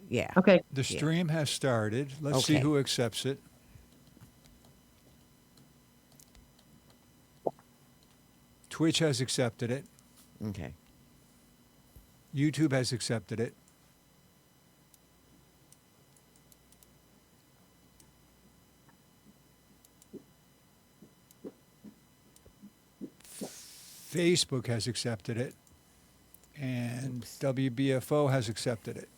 Yeah. Okay. The Yeah. stream has started. Let's see Okay. who accepts it. Twitch has accepted it. Okay. YouTube has accepted it. Facebook has accepted it. And Oops. WBFO has accepted it.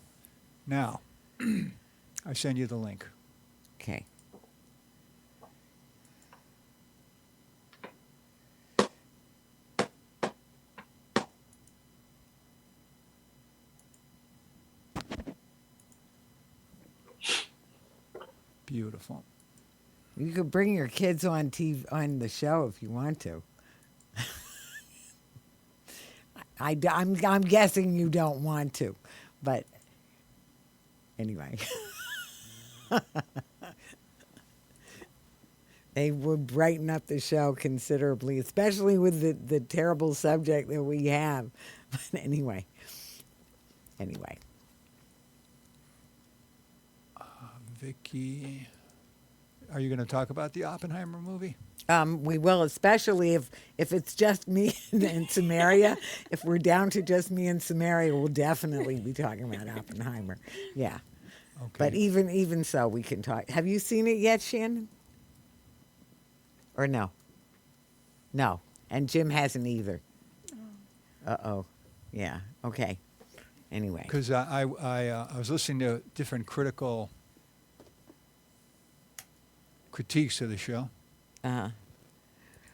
Now, I send you the link. Okay. Beautiful. You could bring your kids on TV on the show if you want to. I'm guessing you don't want to, but anyway. They would brighten up the show considerably, especially with the terrible subject that we have. But anyway. Vicky, are you going to talk about the Oppenheimer movie? We will, especially if it's just me and Sameria. If we're down to just me and Sameria, we'll definitely be talking about Oppenheimer. Yeah. Okay. But even so, we can talk. Have you seen it yet, Shannon? Or no? No. And Jim hasn't either. Uh-oh. Yeah. Okay. Anyway. Because I was listening to different critiques of the show. Uh-huh.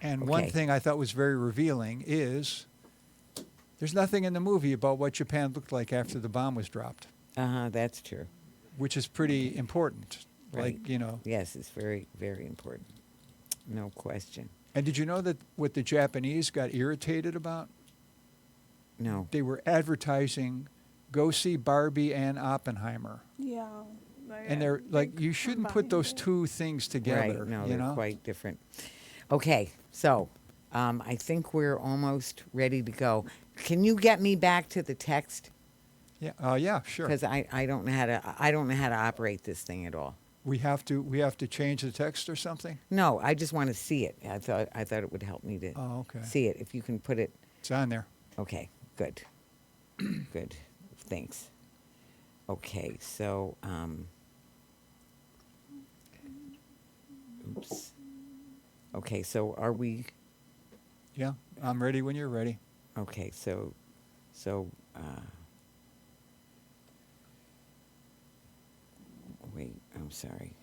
And one Okay. thing I thought was very revealing is there's nothing in the movie about what Japan looked like after the bomb was dropped, Uh-huh. That's true. which is pretty important. Right. Like. Yes, it's very, very important. No question. And did you know that what the Japanese got irritated about? No. They were advertising, go see Barbie and Oppenheimer. Yeah. And they're like, you shouldn't put those two things together. Right. No, you they're know? quite different. Okay. So I think we're almost ready to go. Can you get me back to the text? Yeah. Yeah. Sure. Because I don't know how to operate this thing at all. We have to change the text or something. No, I just want to see it. I thought it would help me to Oh, okay. see it. If you can put it. It's on there. Okay. Good. Good. Thanks. Okay. So. Oops. Okay. So are we? Yeah. I'm ready when you're ready. Okay. So. Wait. I'm sorry.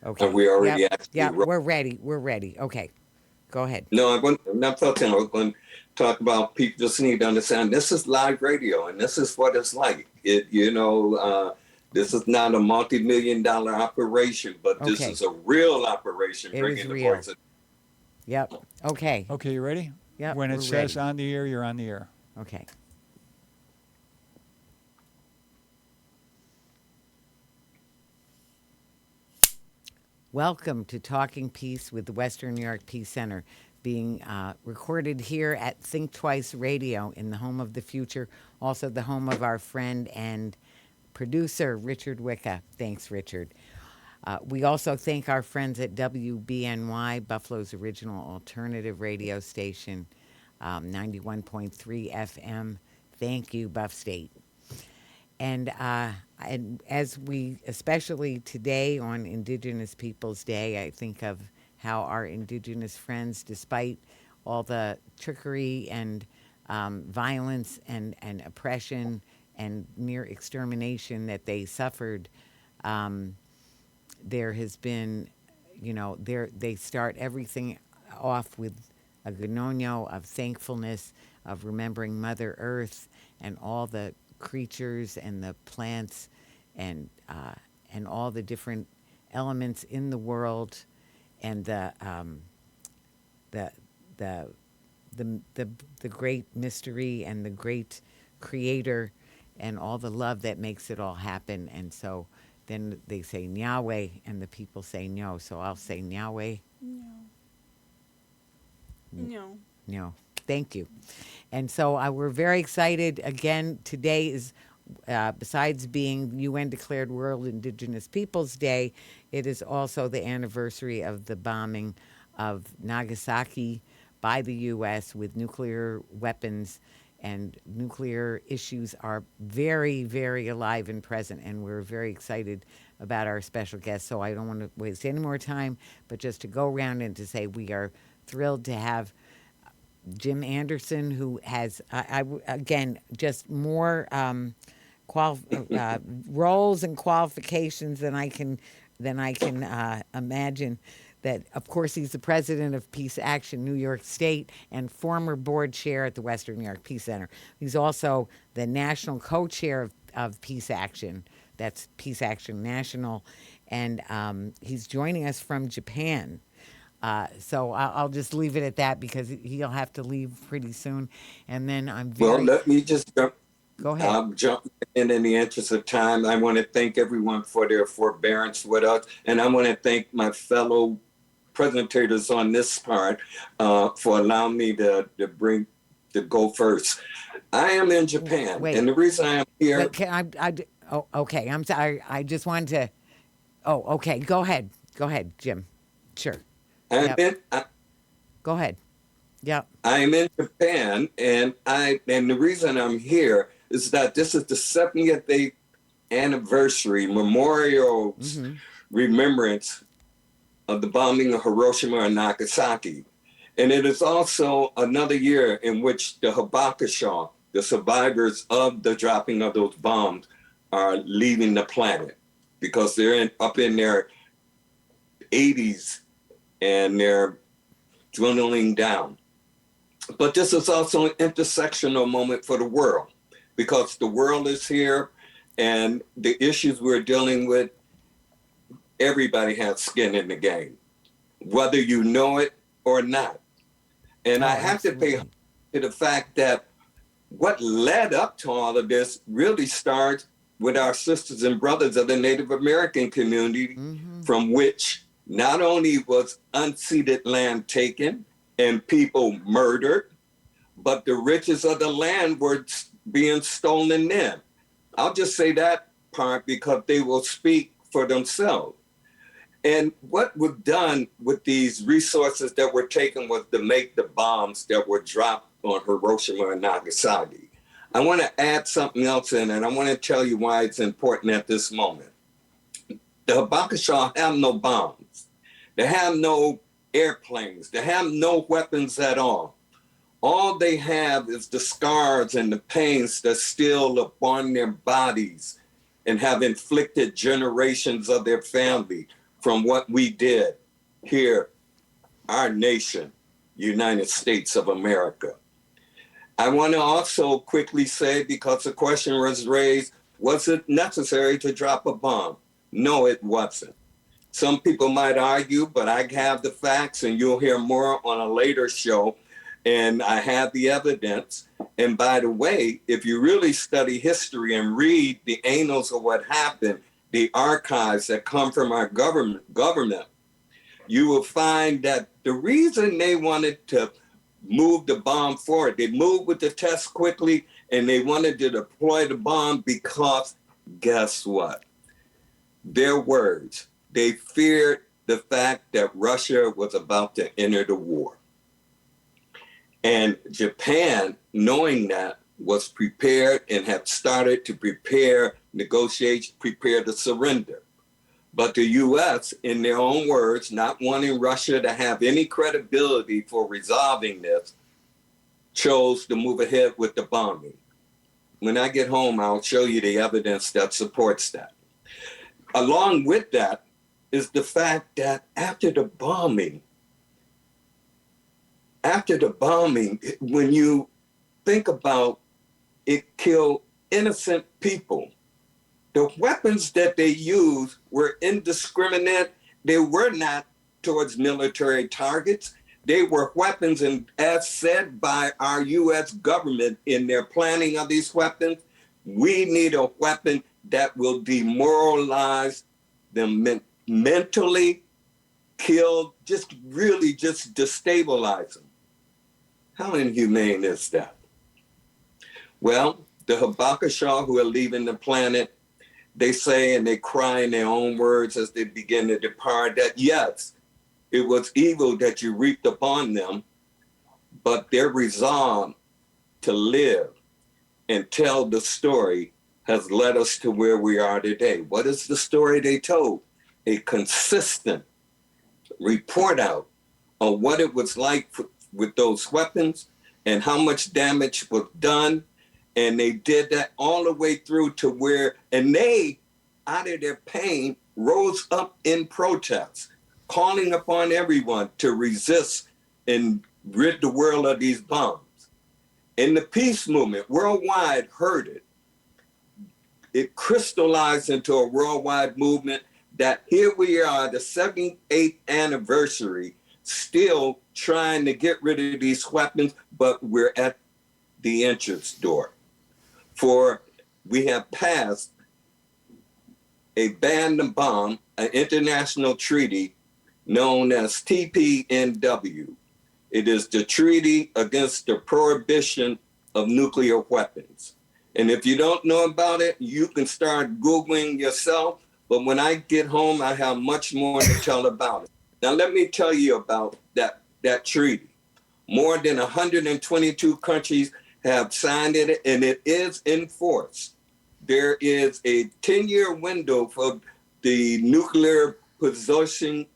Okay. Have we already Yep. asked? Yeah, we're ready. We're ready. Okay. Go ahead. No, I'm not talking. I'm going to talk about people just need to understand this is live radio and this is what it's like. This is not a multi-million-dollar operation, but this Okay. is a real operation. It bringing is the real. voice of Yep. Okay. Okay. You ready? Yep. When it we're says ready. on the air, you're on the air. Okay. Welcome to Talking Peace with the Western New York Peace Center, being recorded here at Think Twice Radio in the home of the future, also the home of our friend and producer, Richard Wicca. Thanks, Richard. We also thank our friends at WBNY, Buffalo's original alternative radio station, 91.3 FM. Thank you, Buff State. And as we, especially today on Indigenous Peoples Day, I think of how our Indigenous friends, despite all the trickery and violence and oppression and near extermination that they suffered, there has been, they start everything off with a gnonyo of thankfulness, of remembering Mother Earth and all the creatures and the plants and all the different elements in the world, and the great mystery and the great creator and all the love that makes it all happen. And so then they say Yahweh, and the people say no. So I'll say Yahweh. No. No. No. Thank you. And so we're very excited. Again, today is, besides being UN declared World Indigenous Peoples Day, it is also the anniversary of the bombing of Nagasaki by the U.S. with nuclear weapons. And nuclear issues are very, very alive and present. And we're very excited about our special guest. So I don't want to waste any more time, but just to go around and to say we are thrilled to have Jim Anderson, who has, again, just more roles and qualifications than I can imagine. That, of course, he's the president of PeaceAction New York State and former board chair at the Western New York Peace Center. He's also the national co-chair of PeaceAction. That's PeaceAction National, and he's joining us from Japan. So I'll just leave it at that because he'll have to leave pretty soon. And then I'm very... Well, let me just jump. Go ahead. I'll jump in the interest of time. I want to thank everyone for their forbearance with us. And I want to thank my fellow presentators on this part for allowing me to go first. I am in Japan. Wait. And the reason I am here... Wait, okay. I'm sorry. I just wanted to... Oh, okay. Go ahead, Jim. Sure. Go ahead. Yep. I'm in Japan, and the reason I'm here is that this is the 70th anniversary memorial remembrance of the bombing of Hiroshima and Nagasaki. And it is also another year in which the Hibakusha, the survivors of the dropping of those bombs, are leaving the planet because they're up in their 80s and they're dwindling down. But this is also an intersectional moment for the world because the world is here and the issues we're dealing with, everybody has skin in the game, whether you know it or not. And I have to pay to the fact that what led up to all of this really starts with our sisters and brothers of the Native American community, from which not only was unceded land taken and people murdered, but the riches of the land were being stolen then. I'll just say that part because they will speak for themselves. And what was done with these resources that were taken was to make the bombs that were dropped on Hiroshima and Nagasaki. I want to add something else in, and I want to tell you why it's important at this moment. The Hibakusha have no bombs. They have no airplanes. They have no weapons at all. All they have is the scars and the pains that still upon their bodies and have inflicted generations of their family from what we did here, our nation, United States of America. I want to also quickly say, because the question was raised, was it necessary to drop a bomb? No, it wasn't. Some people might argue, but I have the facts and you'll hear more on a later show. And I have the evidence. And by the way, if you really study history and read the annals of what happened, the archives that come from our government, you will find that the reason they wanted to move the bomb forward, they moved with the test quickly and they wanted to deploy the bomb because guess what? Their words, they feared the fact that Russia was about to enter the war. And Japan, knowing that, was prepared and had started to negotiate, prepare to surrender. But the US, in their own words, not wanting Russia to have any credibility for resolving this, chose to move ahead with the bombing. When I get home, I'll show you the evidence that supports that. Along with that is the fact that after the bombing, when you think about it, killed innocent people. The weapons that they used were indiscriminate. They were not towards military targets. They were weapons, and as said by our U.S. government in their planning of these weapons, we need a weapon that will demoralize them mentally, kill, just really just destabilize them. How inhumane is that? Well, the Hibakusha who are leaving the planet, they say, and they cry in their own words as they begin to depart, that yes, it was evil that you reaped upon them, but their resolve to live and tell the story has led us to where we are today. What is the story they told? A consistent report out on what it was like with those weapons and how much damage was done. And they did that all the way through to where, and they, out of their pain, rose up in protest, calling upon everyone to resist and rid the world of these bombs. And the peace movement worldwide heard it. It crystallized into a worldwide movement that here we are, the 78th anniversary, still trying to get rid of these weapons, but we're at the entrance door. For we have passed a ban to bomb, an international treaty known as TPNW. It is the Treaty Against the Prohibition of Nuclear Weapons. And if you don't know about it, you can start Googling yourself. But when I get home, I have much more to tell about it. Now, let me tell you about that treaty. More than 122 countries have signed it, and it is in force. There is a 10-year window for the nuclear possessing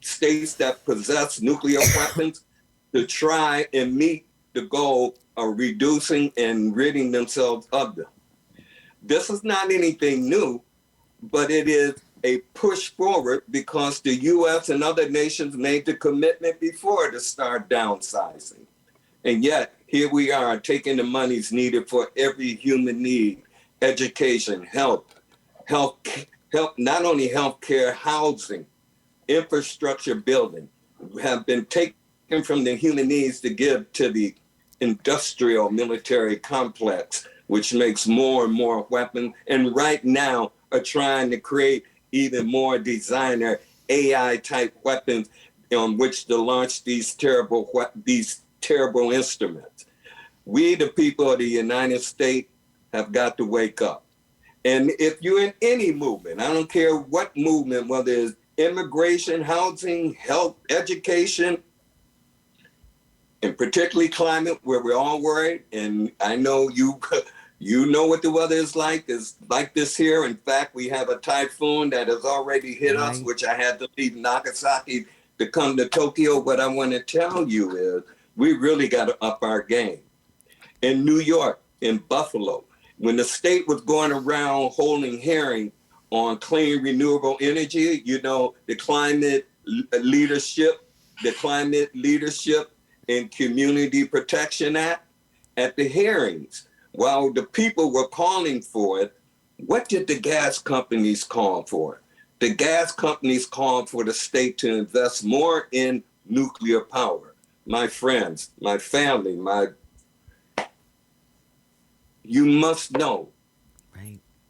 states that possess nuclear weapons to try and meet the goal of reducing and ridding themselves of them. This is not anything new, but it is a push forward because the U.S. and other nations made the commitment before to start downsizing. And yet, here we are taking the monies needed for every human need, education, health, not only healthcare, housing, infrastructure building, have been taken from the human needs to give to the industrial military complex, which makes more and more weapons. And right now are trying to create even more designer AI type weapons on which to launch these terrible instruments. We, the people of the United States, have got to wake up. And if you're in any movement, I don't care what movement, whether it's immigration, housing, health, education, and particularly climate, where we're all worried, and I know you know what the weather is like. It's like this here. In fact, we have a typhoon that has already hit us, which I had to leave Nagasaki to come to Tokyo. What I want to tell you is we really got to up our game. In New York, in Buffalo, when the state was going around holding hearing on clean renewable energy, you know, the climate leadership and Community Protection Act, at the hearings, while the people were calling for it, what did the gas companies call for? The gas companies called for the state to invest more in nuclear power. My friends, my family, you must know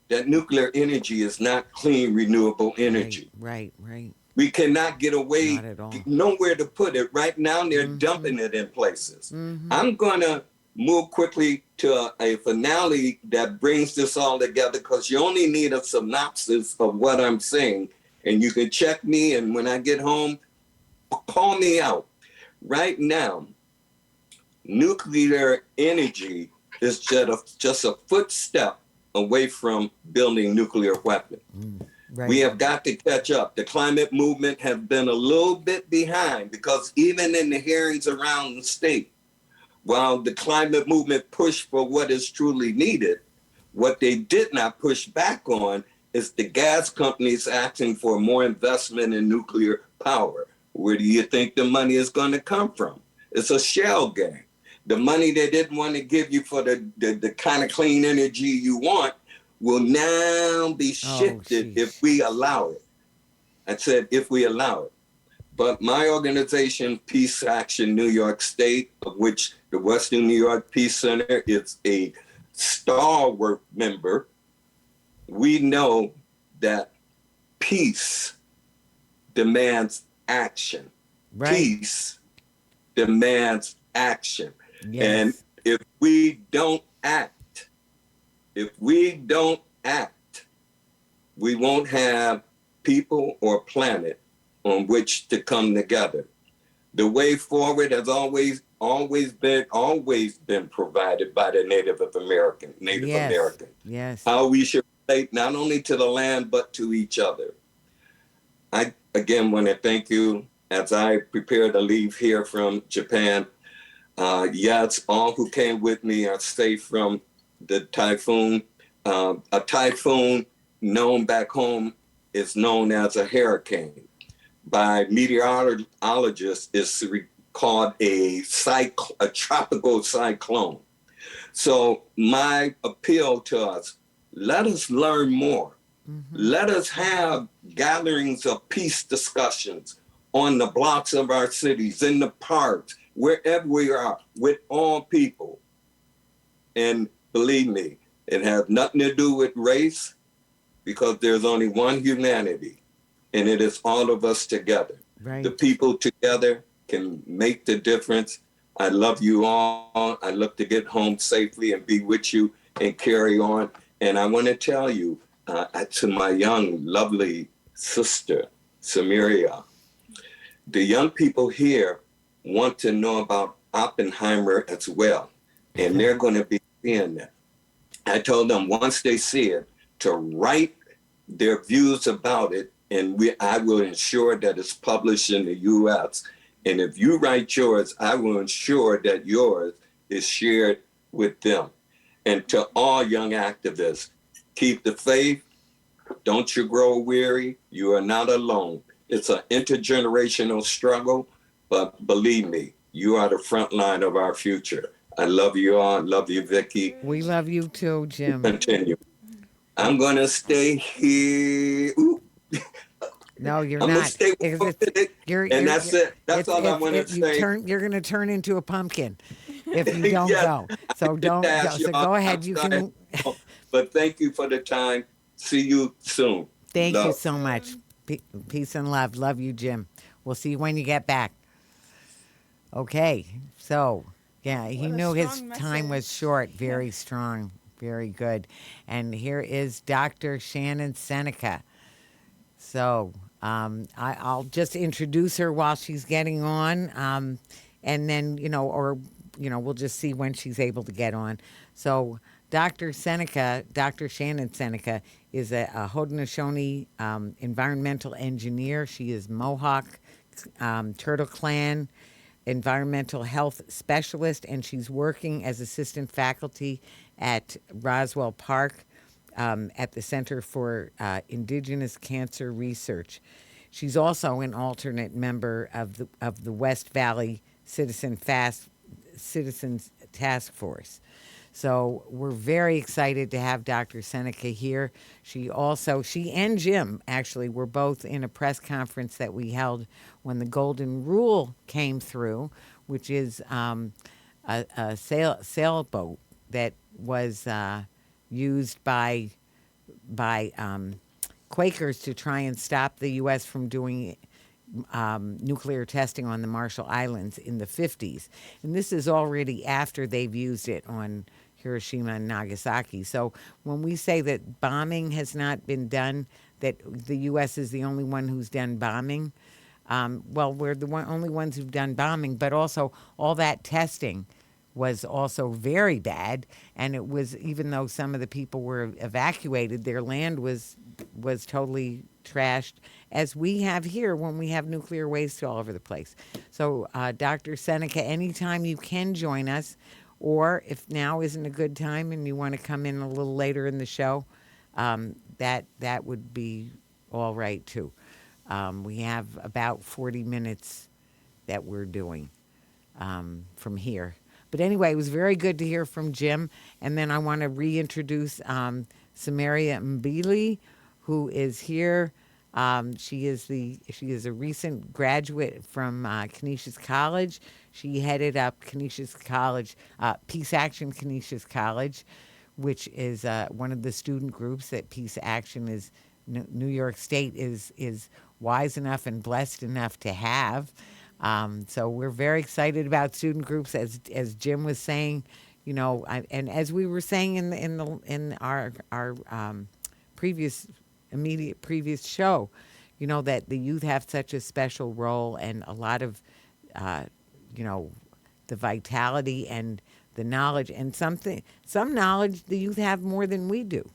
that nuclear energy is not clean, renewable energy. Right. We cannot get away, nowhere to put it. Right now, they're dumping it in places. I'm going to move quickly to a finale that brings this all together, because you only need a synopsis of what I'm saying. And you can check me, and when I get home, call me out. Right now, nuclear energy is just a footstep away from building nuclear weapons. We have got to catch up. The climate movement has been a little bit behind, because even in the hearings around the state, while the climate movement pushed for what is truly needed, what they did not push back on is the gas companies asking for more investment in nuclear power. Where do you think the money is going to come from? It's a shell game. The money they didn't want to give you for the kind of clean energy you want will now be shifted if we allow it. I said, if we allow it. But my organization, PeaceAction New York State, of which the Western New York Peace Center is a stalwart member, we know that peace demands action. Right. Peace demands action. And Yes. if we don't act, if we don't act, we won't have people or planet on which to come together. The way forward has always been provided by the Native Yes. American. Yes. How we should relate not only to the land but to each other. I again want to thank you as I prepare to leave here from Japan. Yes, all who came with me are safe from the typhoon. A typhoon known back home is known as a hurricane. By meteorologists, it's called a tropical cyclone. So my appeal to us, let us learn more. Let us have gatherings of peace discussions on the blocks of our cities, in the parks, wherever we are, with all people. And believe me, it has nothing to do with race because there's only one humanity, and it is all of us together. The Right. people together can make the difference. I love you all. I look to get home safely and be with you and carry on. And I want to tell you to my young, lovely sister, Sameria, the young people here want to know about Oppenheimer as well. And they're going to be seeing that. I told them once they see it to write their views about it, and I will ensure that it's published in the U.S. And if you write yours, I will ensure that yours is shared with them. And to all young activists, keep the faith. Don't you grow weary. You are not alone. It's an intergenerational struggle, but believe me, you are the front line of our future. I love you all. Love you, Vicky. We love you too, Jim. Continue. I'm gonna stay here. Ooh, No, you're I'm gonna not. stay Because with it, and that's you're it. That's all I want to say. you're gonna turn into a pumpkin if you don't Yes, go. So just don't go. ask So y'all go ahead. You outside. can. But thank you for the time. See you soon. Thank you Love. so much. Peace and love. Love you, Jim. We'll see you when you get back. Okay. So, yeah, he What a knew his strong time was message. short. Yeah. Very strong. Very good. And here is Dr. Shannon Seneca. So, I'll just introduce her while she's getting on. And then, we'll just see when she's able to get on. So, Dr. Shannon Seneca, is a Haudenosaunee environmental engineer. She is Mohawk, Turtle Clan environmental health specialist, and she's working as assistant faculty at Roswell Park at the Center for Indigenous Cancer Research. She's also an alternate member of the West Valley Citizens Task Force. So we're very excited to have Dr. Seneca here. She and Jim actually were both in a press conference that we held when the Golden Rule came through, which is a sailboat that was used by Quakers to try and stop the U.S. from doing nuclear testing on the Marshall Islands in the 50s. And this is already after they've used it on Hiroshima and Nagasaki. So when we say that bombing has not been done, that the U.S. is the only one who's done bombing, well, we're the only ones who've done bombing, but also all that testing was also very bad. And it was, even though some of the people were evacuated, their land was totally trashed, as we have here when we have nuclear waste all over the place. So, Dr. Seneca, anytime you can join us, or if now isn't a good time and you want to come in a little later in the show, that would be all right too. We have about 40 minutes that we're doing from here. But anyway, it was very good to hear from Jim. And then I want to reintroduce Sameria Mbili, who is here. She is a recent graduate from Canisius College. She headed up Canisius College, PeaceAction Canisius College, which is one of the student groups that PeaceAction is New York State is wise enough and blessed enough to have. So we're very excited about student groups, as Jim was saying, and as we were saying in our previous immediate previous show, that the youth have such a special role and a lot of, the vitality and the knowledge and some knowledge the youth have more than we do.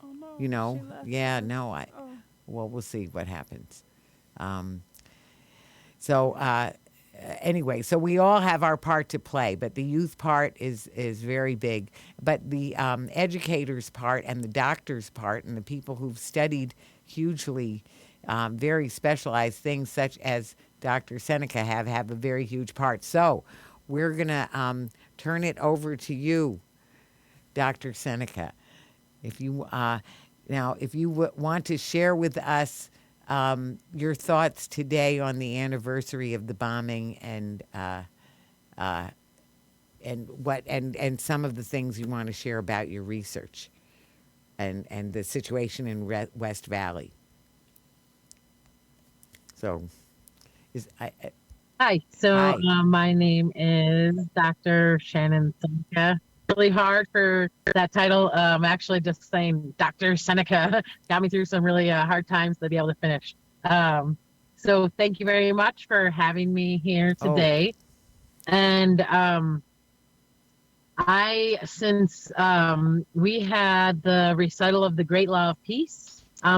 Oh no. You know, she left yeah, us. no, Oh. well, we'll see what happens. So anyway, so we all have our part to play, but the youth part is very big. But the educators part and the doctors part and the people who've studied hugely very specialized things, such as Dr. Seneca, have a very huge part. So we're going to turn it over to you, Dr. Seneca. If you want to share with us your thoughts today on the anniversary of the bombing and some of the things you want to share about your research and the situation in West Valley. So, Hi. So Hi. my name is Dr. Shannon Seneca. Really hard for that title. Actually, just saying Dr. Seneca got me through some really hard times to be able to finish. So thank you very much for having me here today. And since we had the recital of the Great Law of Peace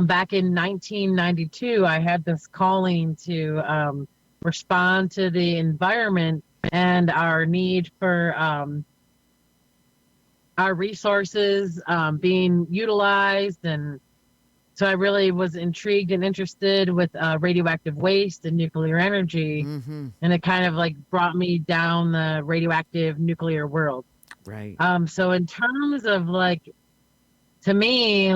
back in 1992, I had this calling to respond to the environment and our need for our resources being utilized. And so I really was intrigued and interested with radioactive waste and nuclear energy. Mm-hmm. And it kind of like brought me down the radioactive nuclear world. Right. So in terms of to me,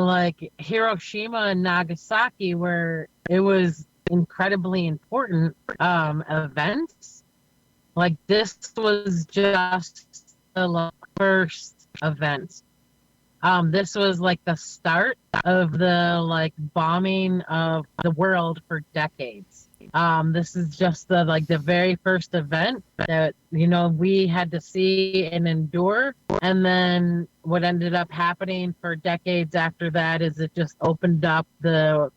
Hiroshima and Nagasaki, where it was incredibly important events, this was just the first event. This was the start of the bombing of the world for decades. This is just the very first event that we had to see and endure. And then what ended up happening for decades after that is it just opened up the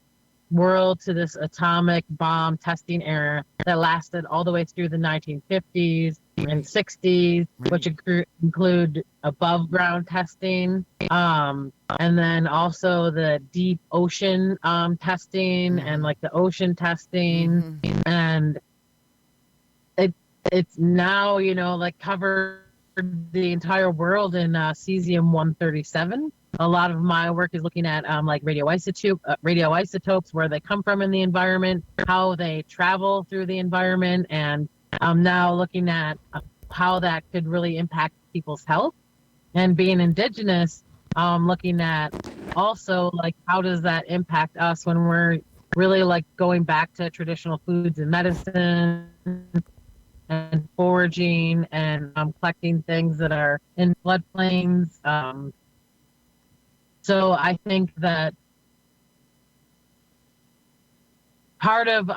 world to this atomic bomb testing era that lasted all the way through the 1950s and 60s, which include above ground testing, and then also the deep ocean testing and the ocean testing. And it's now covered the entire world in cesium-137. A lot of my work is looking at radioisotopes, where they come from in the environment, how they travel through the environment, and I'm now looking at how that could really impact people's health. And being Indigenous, looking at also how does that impact us when we're really going back to traditional foods and medicine and foraging and collecting things that are in floodplains. So I think that part of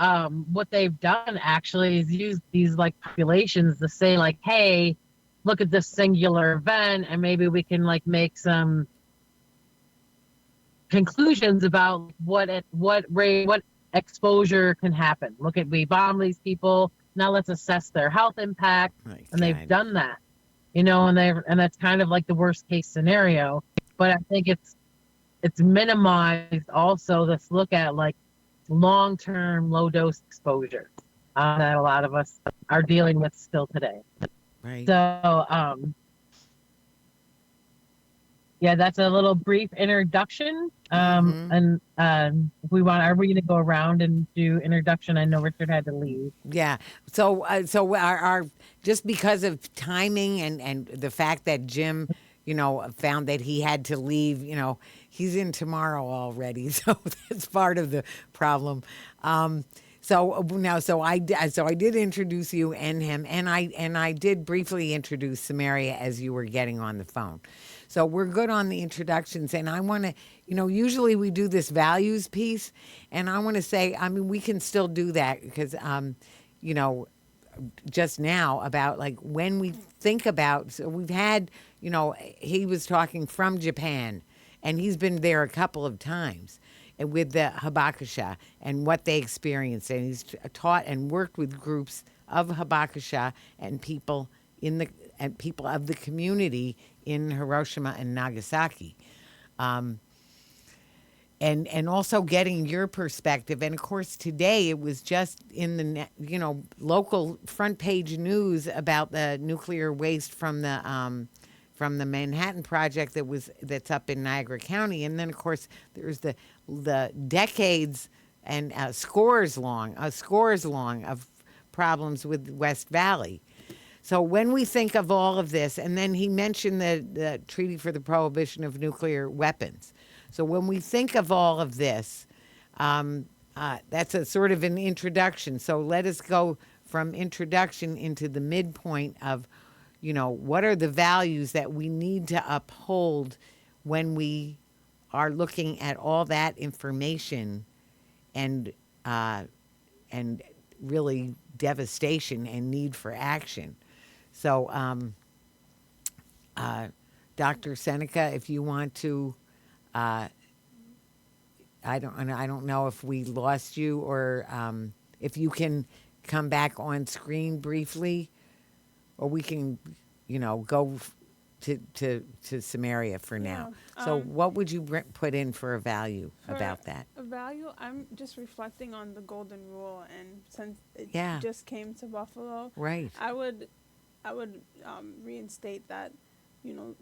what they've done actually is use these populations to say hey, look at this singular event, and maybe we can make some conclusions about what exposure can happen. We bomb these people. Now let's assess their health impact. And they've done that, and that's kind of the worst case scenario. But I think it's minimized also this look at long-term low dose exposure that a lot of us are dealing with still today. Right. So yeah, that's a little brief introduction. And if we are we going to go around and do introduction? I know Richard had to leave. Yeah. So our just because of timing and the fact that Jim, found that he had to leave, he's in tomorrow already. So that's part of the problem. So I did introduce you and him, and I did briefly introduce Sameria as you were getting on the phone. So we're good on the introductions, and I want to, usually we do this values piece, and I want to say, I mean, we can still do that because, you know, just now about like when we think about, so we've had, he was talking from Japan, and he's been there a couple of times with the Hibakusha and what they experienced, and he's taught and worked with groups of Hibakusha and people people of the community in Hiroshima and Nagasaki. And also getting your perspective. And of course, today it was just in the local front page news about the nuclear waste from the Manhattan Project that's up in Niagara County. And then of course there's the decades and scores long of problems with West Valley. So when we think of all of this, and then he mentioned the Treaty for the Prohibition of Nuclear Weapons. So when we think of all of this, that's a sort of an introduction. So let us go from introduction into the midpoint of, what are the values that we need to uphold when we are looking at all that information and really devastation and need for action. So, Dr. Seneca, if you want to, I don't know if we lost you or if you can come back on screen briefly, or we can, go to Sameria for now. So, what would you put in for a value about that? A value, I'm just reflecting on the golden rule, and since it Yeah. just came to Buffalo, Right. I would reinstate that,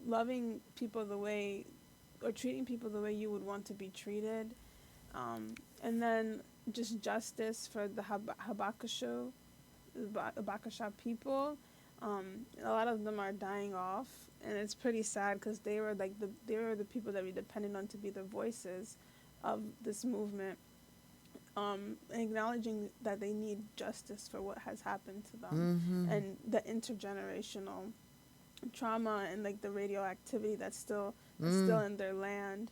loving people the way, or treating people the way you would want to be treated, and then just justice for the Hibakusha people. A lot of them are dying off, and it's pretty sad because they were the people that we depended on to be the voices of this movement, acknowledging that they need justice for what has happened to them, and the intergenerational trauma and like the radioactivity that's still in their land.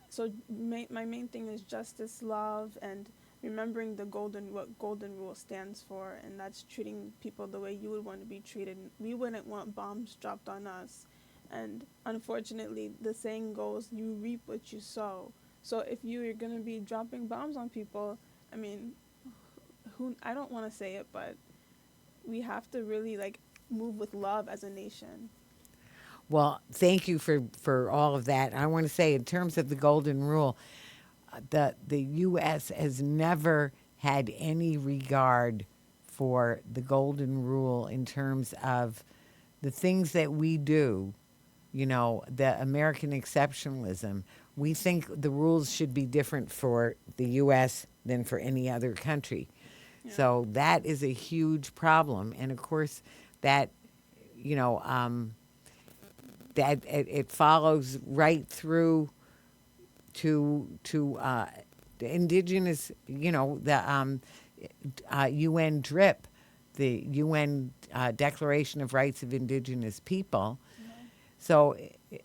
So my main thing is justice, love, and remembering what golden rule stands for, and that's treating people the way you would want to be treated. We wouldn't want bombs dropped on us, and unfortunately the saying goes, you reap what you sow. So if you're going to be dropping bombs on people, I mean, I don't want to say it, but we have to really like move with love as a nation. Well, thank you for all of that. I want to say, in terms of the golden rule, the U.S. has never had any regard for the golden rule in terms of the things that we do, the American exceptionalism. We think the rules should be different for the U.S. than for any other country. Yeah. So that is a huge problem. And, of course, that, that it follows right through to the Indigenous, the UN DRIP, the UN Declaration of Rights of Indigenous People. Mm-hmm.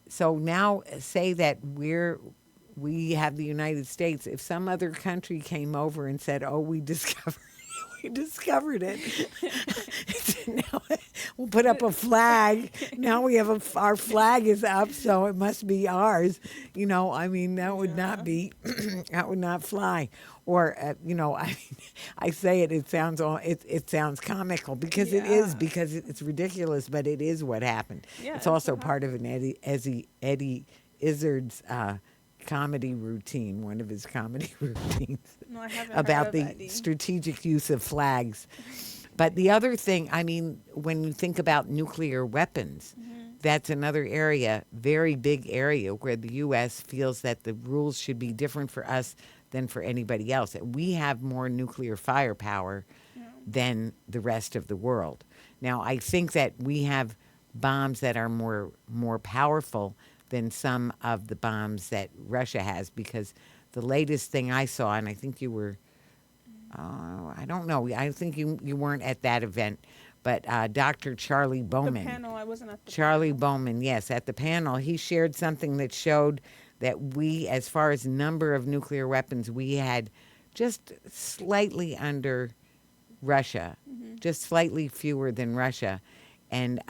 So now say that we have the United States. If some other country came over and said, "Oh, we discovered it," now we'll put up a flag. Now we have our flag is up, so it must be ours. That would not be, that would not fly. Or I say it. It sounds comical because it is, because it's ridiculous, but it is what happened. Yeah, it's also part of an Eddie Izzard's comedy routine, one of his comedy routines, about the strategic use of flags. But the other thing, when you think about nuclear weapons, that's another area, very big area, where the U.S. feels that the rules should be different for us than for anybody else. We have more nuclear firepower than the rest of the world. Now, I think that we have bombs that are more powerful than some of the bombs that Russia has, because the latest thing I saw, and I think you were, I don't know, I think you weren't at that event, but Dr. Charlie The Bowman. panel, I wasn't at the Charlie panel. Bowman, yes, at the panel, he shared something that showed that we, as far as number of nuclear weapons, we had just slightly under Russia, just slightly fewer than Russia, and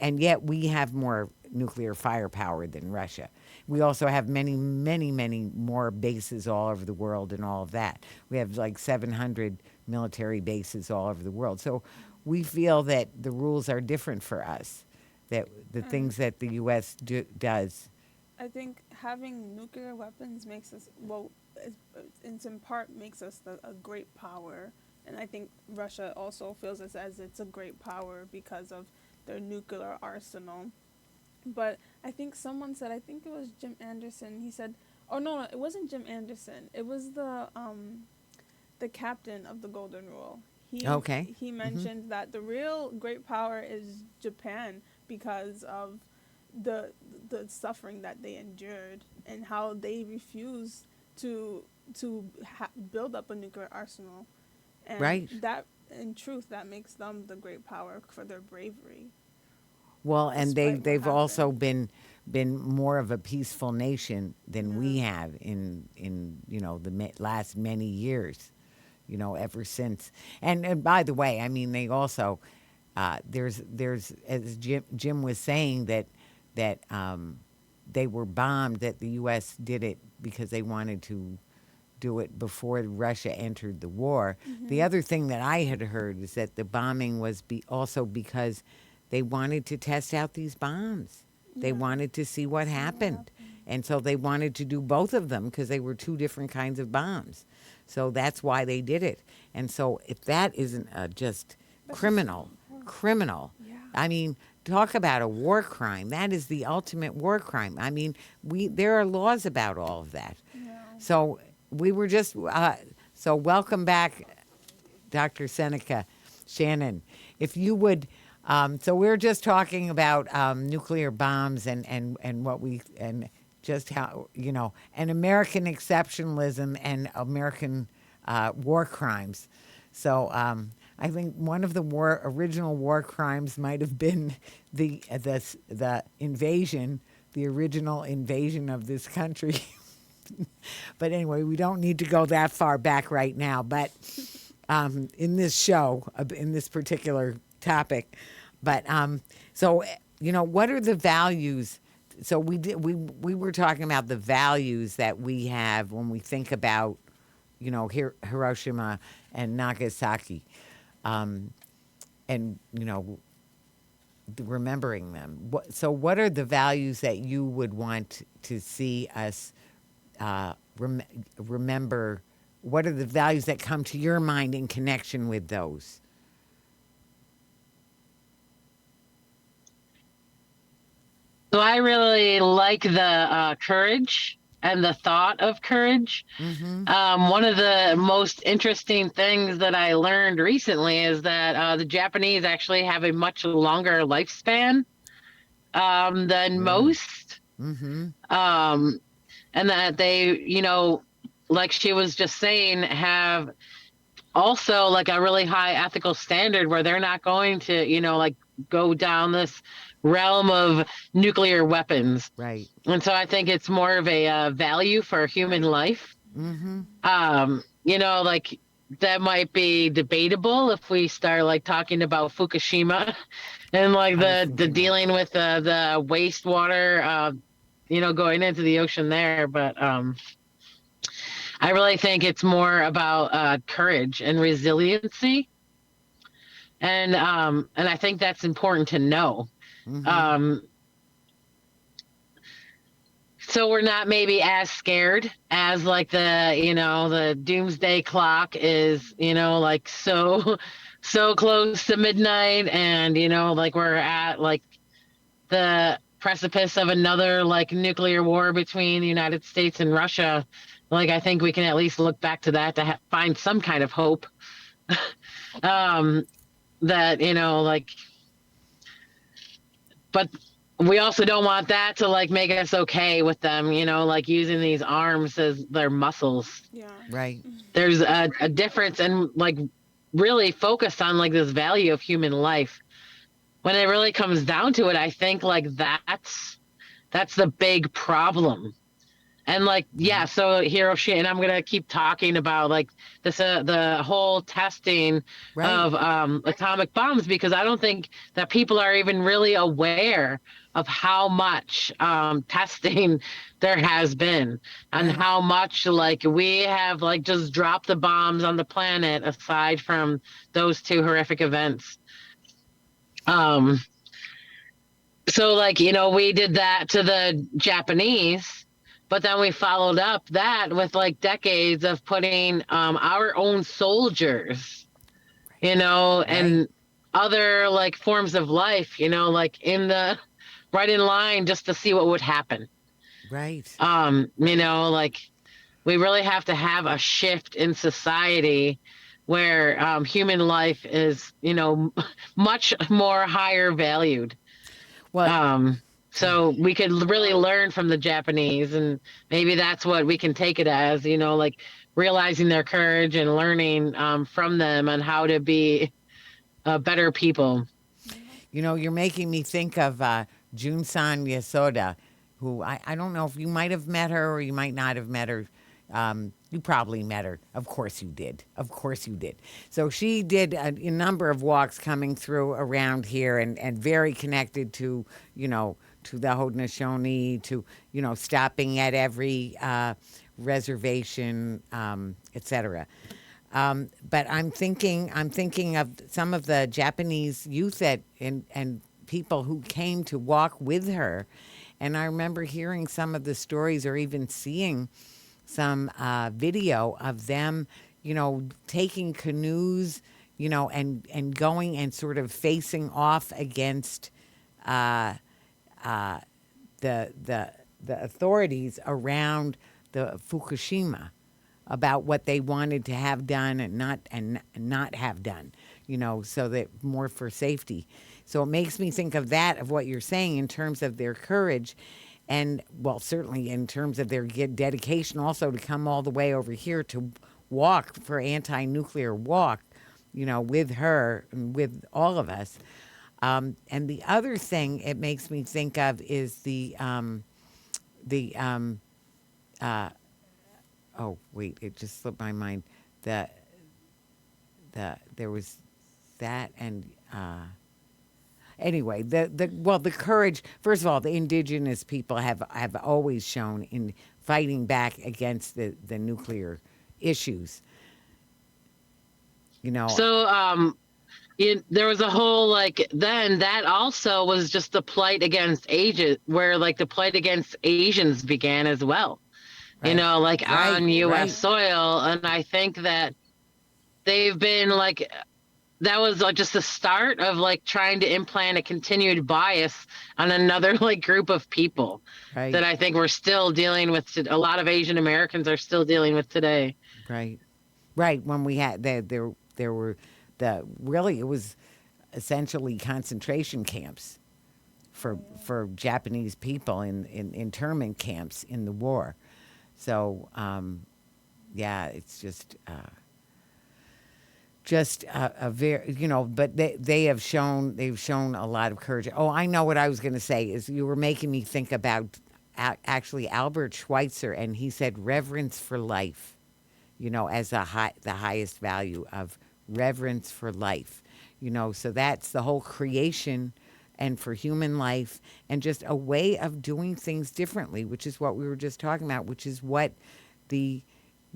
yet we have more nuclear firepower than Russia. We also have many, many, many more bases all over the world and all of that. We have like 700 military bases all over the world. So we feel that the rules are different for us, that the things that the U.S. does. I think having nuclear weapons makes us, well, it's in part makes us a great power. And I think Russia also feels as it's a great power because of their nuclear arsenal. But I think someone said, I think it was Jim Anderson, he said, oh no, it wasn't Jim Anderson. It was the captain of the Golden Rule. He mentioned that the real great power is Japan because of the suffering that they endured and how they refused to build up a nuclear arsenal. And Right. that, in truth, that makes them the great power for their bravery. Well, and Despite what they've also happened. been more of a peaceful nation than we have in the last many years, ever since. And by the way, I mean they also there's as Jim was saying that they were bombed, that the U.S. did it because they wanted to do it before Russia entered the war. The other thing that I had heard is that the bombing was also because they wanted to test out these bombs. They wanted to see what happened. And so they wanted to do both of them because they were two different kinds of bombs. So that's why they did it. And so if that isn't just criminal, Yeah. I mean, talk about a war crime. That is the ultimate war crime. I mean, there are laws about all of that. Yeah. So we were just, so welcome back, Dr. Seneca, Shannon. If you would, so we're just talking about nuclear bombs and what and just how, and American exceptionalism and American war crimes. So I think one of the original war crimes might have been the invasion, the original invasion of this country. But anyway, we don't need to go that far back right now. But in this show, in this particular topic, but so what are the values? So we were talking about the values that we have when we think about Hiroshima and Nagasaki, and remembering them. So what are the values that you would want to see us remember? What are the values that come to your mind in connection with those? So I really like the courage and the thought of courage. One of the most interesting things that I learned recently is that the Japanese actually have a much longer lifespan than most. And that they, like she was just saying, have also like a really high ethical standard where they're not going to, go down this realm of nuclear weapons. Right. And so I think it's more of a value for human life. Like that might be debatable if we start talking about Fukushima and the dealing with the wastewater, going into the ocean there. But I really think it's more about courage and resiliency. And I think that's important to know. So we're not maybe as scared as the doomsday clock is, so close to midnight, and we're at the precipice of another nuclear war between the United States and Russia. I think we can at least look back to that to find some kind of hope. That but we also don't want that to make us okay with them, using these arms as their muscles. Yeah. Right. There's a difference, and really focused on like this value of human life. When it really comes down to it, I think like that's the big problem. And like, yeah, so Hiroshima, and I'm gonna keep talking about like this, the whole testing Right. of atomic bombs, because I don't think that people are even really aware of how much testing there has been, and Right. how much like we have like just dropped the bombs on the planet aside from those two horrific events. Um, so like, we did that to the Japanese, but then we followed up that with like decades of putting our own soldiers, Right. and other like forms of life, like in the right in line just to see what would happen. Right. Like we really have to have a shift in society where human life is, much more higher valued. Well, Um, so we could really learn from the Japanese, and maybe that's what we can take it as, like realizing their courage and learning from them on how to be better people. you're making me think of Junsan Yasoda, who I don't know if you might have met her or you might not have met her. You probably met her. Of course you did. Of course you did. So she did a number of walks coming through around here, and very connected to the Haudenosaunee, stopping at every reservation, etc. But I'm thinking of some of the Japanese youth and people who came to walk with her, and I remember hearing some of the stories, or even seeing some video of them, taking canoes, and going and sort of facing off against uh, uh, the authorities around the Fukushima, about what they wanted to have done and not have done, so that more for safety. So it makes me think of that, of what you're saying in terms of their courage, and well, certainly in terms of their dedication also to come all the way over here to walk for anti-nuclear walk, with her and with all of us. And the other thing it makes me think of is the oh wait, it just slipped my mind. The there was that, and anyway, the courage. First of all, the indigenous people have always shown in fighting back against the nuclear issues. You know, So there was a whole like then that also was just the plight against Asian, where like the plight against Asians began as well. right, Like right, on U.S. right. soil, and I think that they've been like that was like just the start of like trying to implant a continued bias on another like group of people that Right, I think we're still dealing with. A lot of Asian Americans are still dealing with today. right, right. When we had there were the really, it was essentially concentration camps for Japanese people in internment camps in the war. So yeah, it's just a very, but they've shown a lot of courage. Oh, I know what I was going to say is you were making me think about actually Albert Schweitzer, and he said reverence for life, as the highest value of reverence for life, so that's the whole creation and for human life, and just a way of doing things differently, which is what we were just talking about, which is what the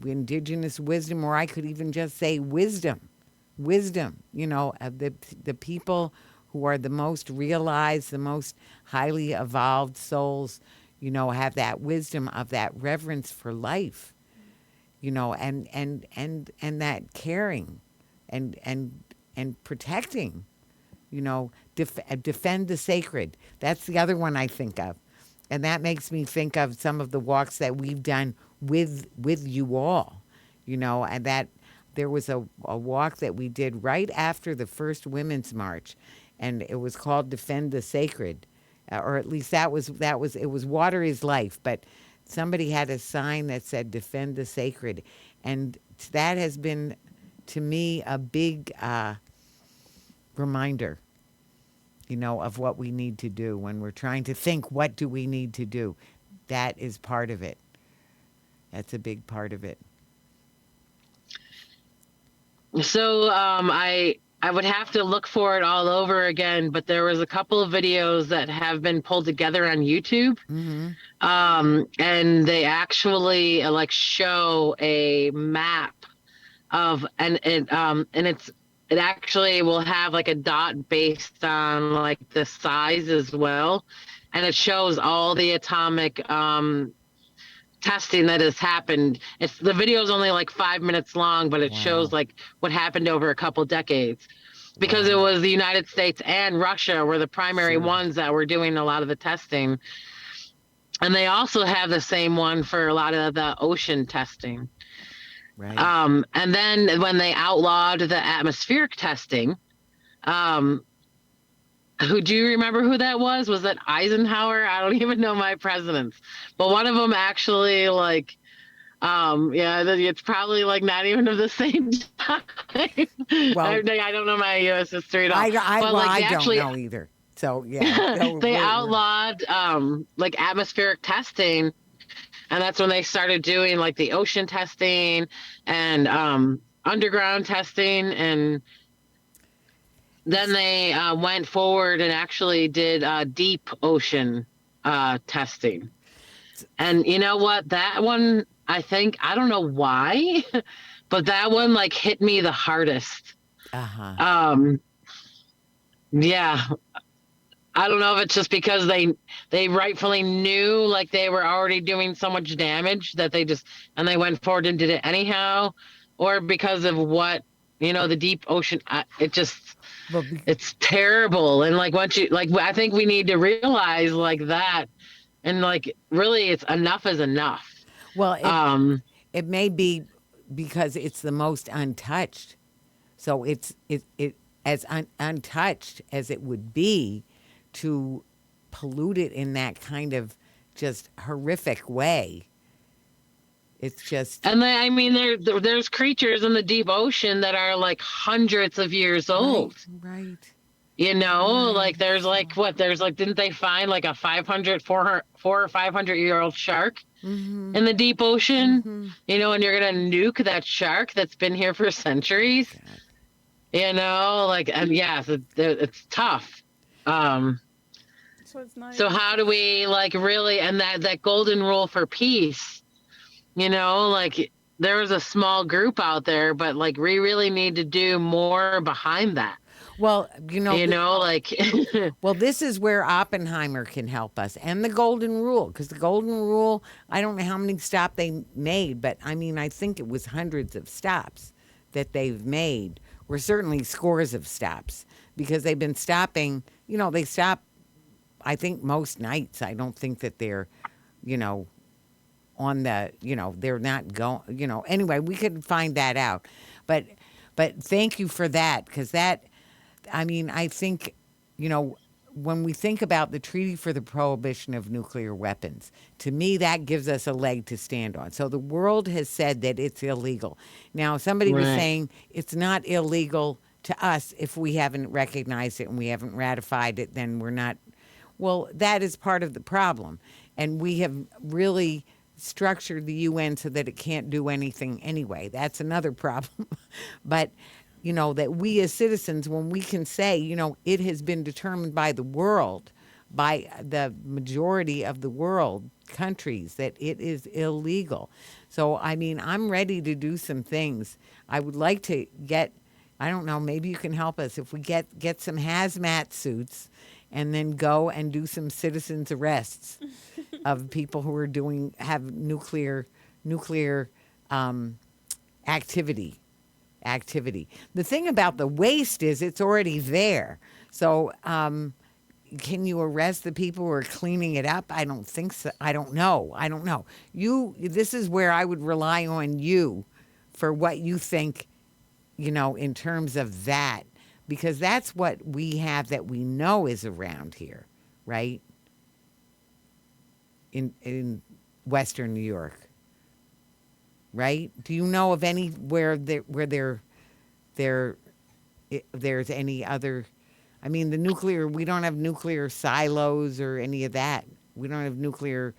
indigenous wisdom, or I could even just say wisdom, of the people who are the most realized, the most highly evolved souls, have that wisdom of that reverence for life, and that caring, and protecting, defend the sacred. That's the other one I think of, and that makes me think of some of the walks that we've done with you all, and that there was a walk that we did right after the first Women's March, and it was called Defend the Sacred, or at least that was it was Water is Life, but somebody had a sign that said Defend the Sacred, and that has been to me, a big reminder, of what we need to do when we're trying to think, what do we need to do? That is part of it. That's a big part of it. So I would have to look for it all over again, but there was a couple of videos that have been pulled together on YouTube. And they actually like show a map of, and it actually will have like a dot based on like the size as well, and it shows all the atomic testing that has happened. The video is only like 5 minutes long, but it shows like what happened over a couple decades, because it was the United States and Russia were the primary ones that were doing a lot of the testing. And they also have the same one for a lot of the ocean testing. Right. And then when they outlawed the atmospheric testing, who do you remember who that was? Was that Eisenhower? I don't even know my presidents, but one of them actually like, it's probably like not even of the same time. Well, I don't know my U.S. history at all. I don't know either. So yeah, they outlawed like atmospheric testing, and that's when they started doing like the ocean testing and underground testing, and then they went forward and actually did deep ocean testing. And you know what? That one, I don't know why, but that one like hit me the hardest. Yeah. I don't know if it's just because they rightfully knew like they were already doing so much damage that they went forward and did it anyhow, or because of what, the deep ocean, it's terrible. And like once you, like, I think we need to realize like that, and like really it's enough is enough. Well, it may be because it's the most untouched. So it's as untouched as it would be to pollute it in that kind of just horrific way. It's just, and there's creatures in the deep ocean that are like hundreds of years old. Right. Like there's like didn't they find like a 400 or 500-year-old shark in the deep ocean? And you're gonna nuke that shark that's been here for centuries. And yes, it's tough. So how do we like really, and that golden rule for peace, like there's a small group out there, but like we really need to do more behind that. Well, well, this is where Oppenheimer can help us, and the golden rule, because the golden rule, I don't know how many stops they made, but I think it was hundreds of stops that they've made, or certainly scores of stops, because they've been stopping, they stop, I think, most nights. I don't think that they're, on the, they're not going, anyway, we could find that out. But thank you for that, because that, I think, when we think about the Treaty for the Prohibition of Nuclear Weapons, to me, that gives us a leg to stand on. So the world has said that it's illegal. Now, somebody was saying it's not illegal to us if we haven't recognized it and we haven't ratified it, then we're not. Well, that is part of the problem. And we have really structured the UN so that it can't do anything anyway. That's another problem. But that we as citizens, when we can say, it has been determined by the world, by the majority of the world countries, that it is illegal. So, I'm ready to do some things. I would like to get, I don't know, maybe you can help us if we get some hazmat suits and then go and do some citizens arrests of people who are have nuclear activity. The thing about the waste is it's already there. So can you arrest the people who are cleaning it up? I don't think so. I don't know. This is where I would rely on you for what you think, in terms of that, because that's what we have that we know is around here, right? In Western New York. Right? Do you know of anywhere where they're there's any other. I mean, we don't have nuclear silos or any of that. We don't have nuclear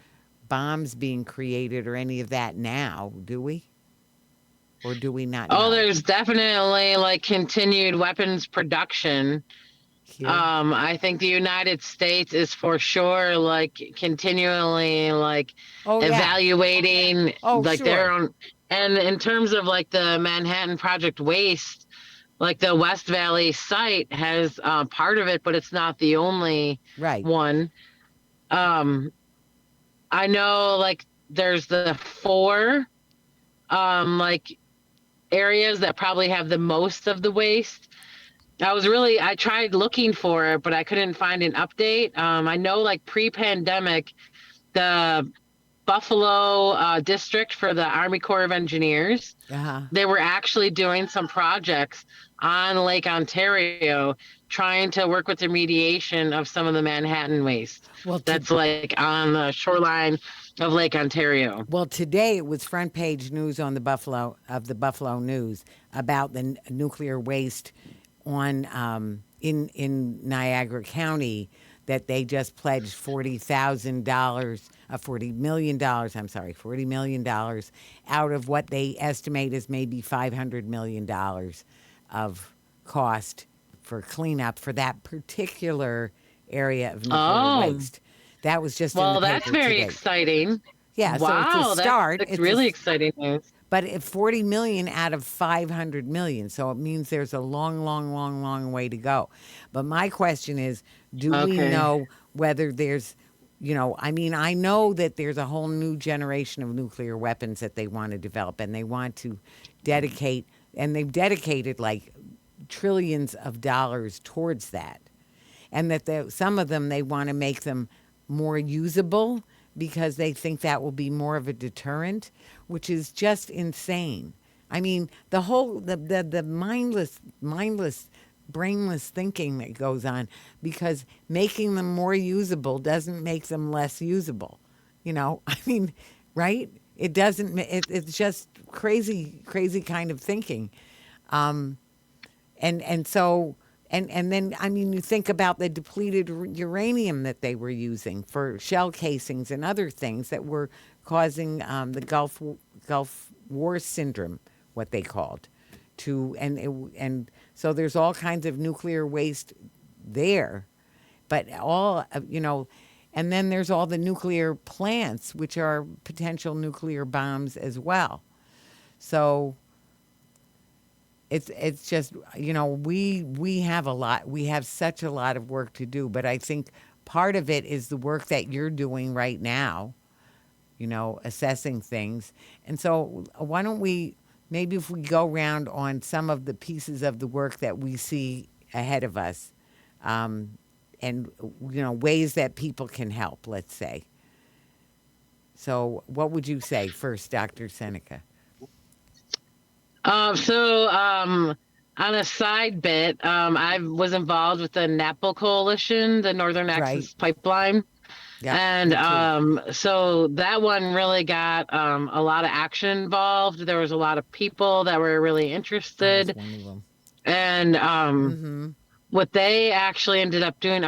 bombs being created or any of that now, do we? Or do we not Oh, know? there's definitely like continued weapons production. Here? I think the United States is for sure like continually like Oh, yeah. evaluating Oh, like sure. their own. And in terms of like the Manhattan Project waste, like the West Valley site has part of it, but it's not the only Right. one. I know like there's the four like areas that probably have the most of the waste. I tried looking for it, but I couldn't find an update. I know like pre-pandemic, the Buffalo district for the Army Corps of Engineers, Uh-huh. they were actually doing some projects on Lake Ontario, trying to work with the remediation of some of the Manhattan waste. Well, That's like on the shoreline of Lake Ontario. Well, today it was front page news on the Buffalo News about the nuclear waste on in Niagara County, that they just pledged $40 million. I'm sorry, $40 million out of what they estimate is maybe $500 million of cost for cleanup for that particular area of nuclear waste. That was just in the paper that's very today. exciting. Yeah, Wow, so it's a start. That's really exciting news. But if 40 million out of 500 million, so it means there's a long way to go. But my question is, do we know whether there's, I mean, I know that there's a whole new generation of nuclear weapons that they want to develop, and they want to dedicate, and they've dedicated like trillions of dollars towards that. And that some of them, they want to make them more usable because they think that will be more of a deterrent, which is just insane. I mean, the whole the mindless, brainless thinking that goes on, because making them more usable doesn't make them less usable. I mean, right? It doesn't. It's just crazy kind of thinking, and so. And then, I mean, you think about the depleted uranium that they were using for shell casings and other things that were causing the Gulf War syndrome, what they called, and so there's all kinds of nuclear waste there, but and then there's all the nuclear plants, which are potential nuclear bombs as well. So. It's just, we have such a lot of work to do, but I think part of it is the work that you're doing right now, assessing things. And so why don't maybe if we go around on some of the pieces of the work that we see ahead of us, and, ways that people can help, let's say. So what would you say first, Dr. Seneca? On a side bit, I was involved with the NAPL Coalition, the Northern Access Pipeline. Yeah, and so that one really got a lot of action involved. There was a lot of people that were really interested. And what they actually ended up doing,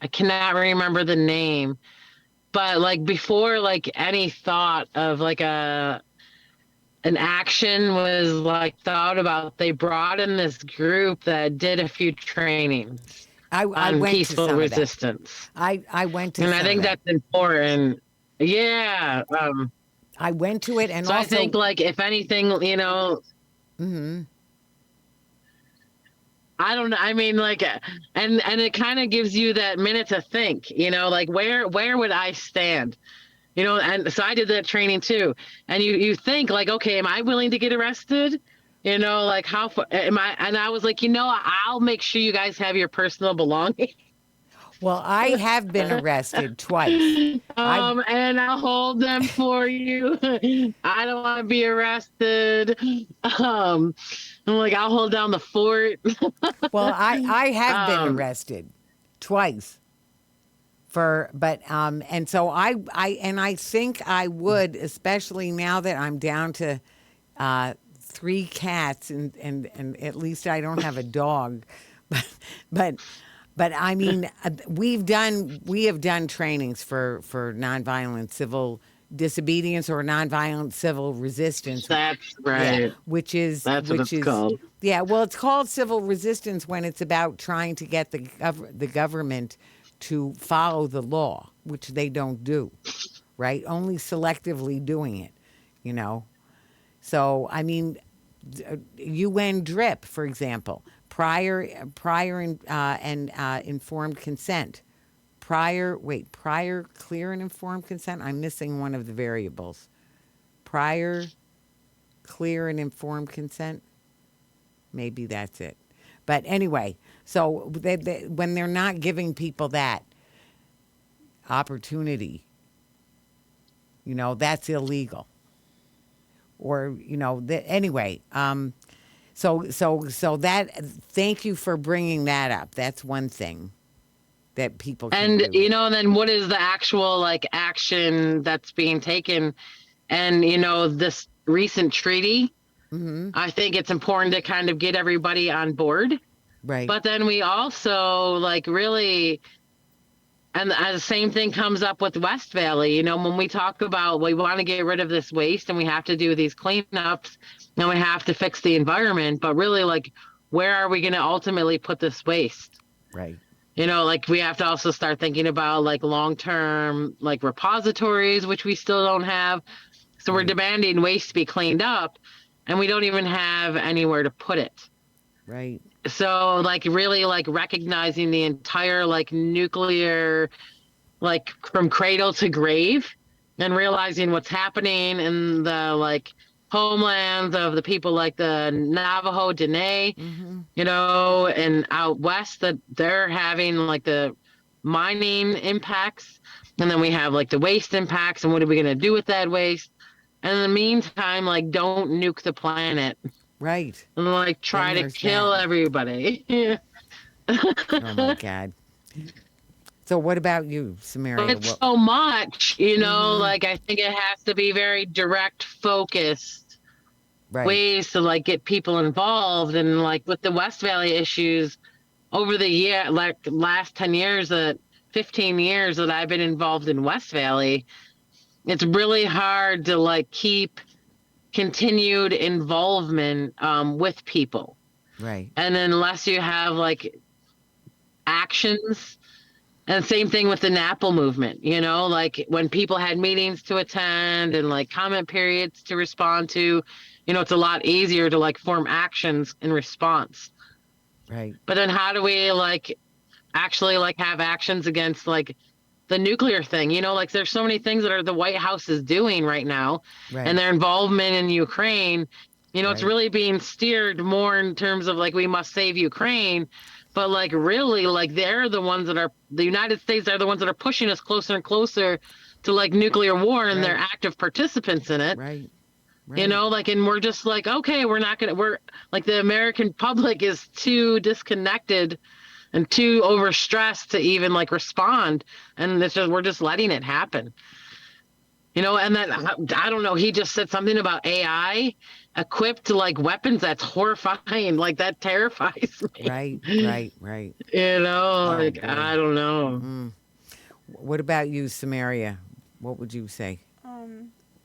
I cannot remember the name, but like before like any thought of like an action was like thought about, they brought in this group that did a few trainings on peaceful resistance. I went to and I think that's important. Yeah. I went to it, and so also I think like if anything, I don't know. I mean, like, and it kind of gives you that minute to think, like where would I stand? And so I did that training too. And you think like, okay, am I willing to get arrested? Like how am I? And I was like, I'll make sure you guys have your personal belongings. Well, I have been arrested twice. And I'll hold them for you. I don't want to be arrested. I'm like, I'll hold down the fort. Well, I have been arrested twice. And so I think I would, especially now that I'm down to 3 cats, and at least I don't have a dog, but but I mean, we have done trainings for nonviolent civil disobedience or nonviolent civil resistance. That's Yeah, right. That's what it's called. yeah. Well, it's called civil resistance when it's about trying to get the government to follow the law, which they don't do, right? Only selectively doing it, you know. So I mean, UN DRIP, for example, prior and informed consent. Prior clear and informed consent. I'm missing one of the variables. Prior clear and informed consent. Maybe that's it. But anyway, so when they're not giving people that opportunity, that's illegal. Or anyway. So that, thank you for bringing that up. That's one thing that people can And do. then what is the actual like action that's being taken? And this recent treaty, I think it's important to kind of get everybody on board. Right. But then we also like really, and the same thing comes up with West Valley. When we talk about we want to get rid of this waste and we have to do these cleanups and we have to fix the environment, but really like where are we going to ultimately put this waste? Right. Like we have to also start thinking about like long-term like repositories, which we still don't have. So we're demanding waste to be cleaned up and we don't even have anywhere to put it. Right. So like really like recognizing the entire like nuclear, like from cradle to grave and realizing what's happening in the like homelands of the people like the Navajo, Dene, and out west that they're having like the mining impacts. And then we have like the waste impacts and what are we going to do with that waste? And in the meantime, like don't nuke the planet. Right. And like try to kill everybody. Oh my God. So what about you, Sameria? It's so much, like I think it has to be very direct, focused ways to like get people involved. And like with the West Valley issues over the year, like last 10 years, 15 years that I've been involved in West Valley, it's really hard to like keep continued involvement with people. Right. And unless you have like actions. And same thing with the NAPL movement, like when people had meetings to attend and like comment periods to respond to, it's a lot easier to like form actions in response. Right. But then how do we like actually like have actions against like the nuclear thing? Like there's so many things that the White House is doing right now and their involvement in Ukraine, it's really being steered more in terms of like we must save Ukraine. But like really, like they're the ones that the United States are the ones that are pushing us closer and closer to like nuclear war and they're active participants in it. Right. Like, and we're just like, okay, we're like the American public is too disconnected and too overstressed to even like respond. And we're just letting it happen. And then I don't know, he just said something about AI equipped like weapons. That's horrifying. Like that terrifies me. Right. I don't know. What about you, Sameria? What would you say?